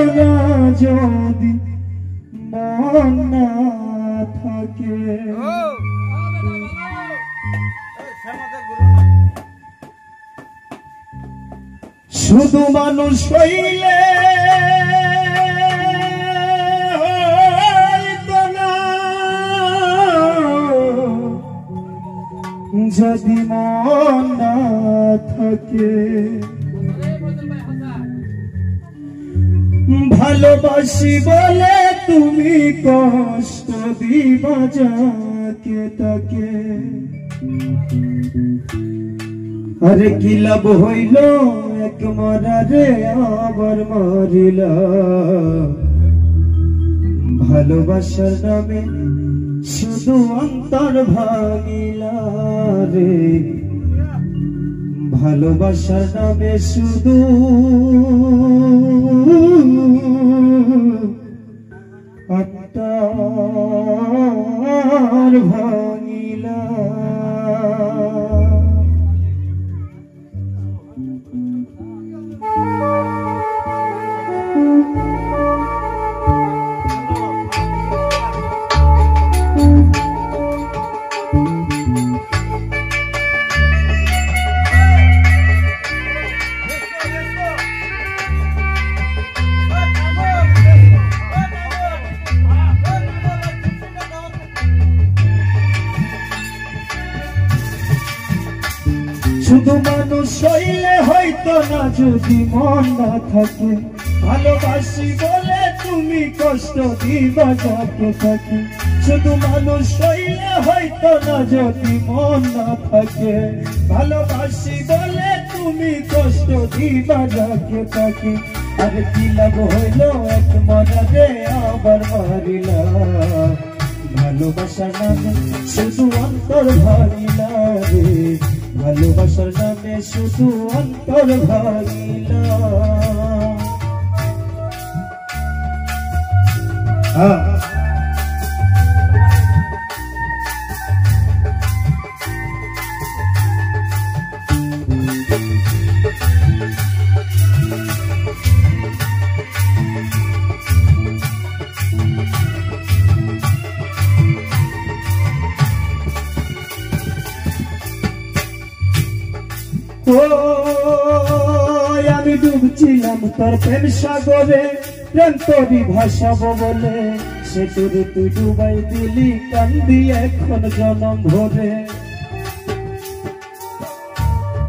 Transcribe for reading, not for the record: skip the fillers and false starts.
না যদি মন না থাকে শুধু মানুষ হইলে যদি মন না থাকে ভালোবাসি বলে তুমি কষ্ট দিবা যাকে তাকে আরে কি লাভ হইল এক মরারে আবার মরিলা ভালোবাসার নামে শুধু অন্তর ভাঙিলা রে ভালোবাসার নামে শুধু অন্তর ভাঙিলা শুধু মানুষ হইলে হয়তো না যদি মন না থাকে ভালোবাসি বলে তুমি কষ্ট দিবা যাকে থাকে শুধু মানুষ হইলে হয়তো না যদি মন না থাকে ভালোবাসি বলে তুমি কষ্ট দিবা যাকে থাকে আরে কি লাভ হইল এক মরারে আবার মারিলা ভালোবাসার নামে শুধু অন্তর ভাঙিলা রে ভালোবাসার নামে শুধু অন্তর ভাঙিলা আমি ডুবছিলাম তোর প্রেম সাগরে প্রেম তোরই ভাসাবো বলে সে তোরে তুই ডুবাই দিলি কান্দি এখন জনম ভরে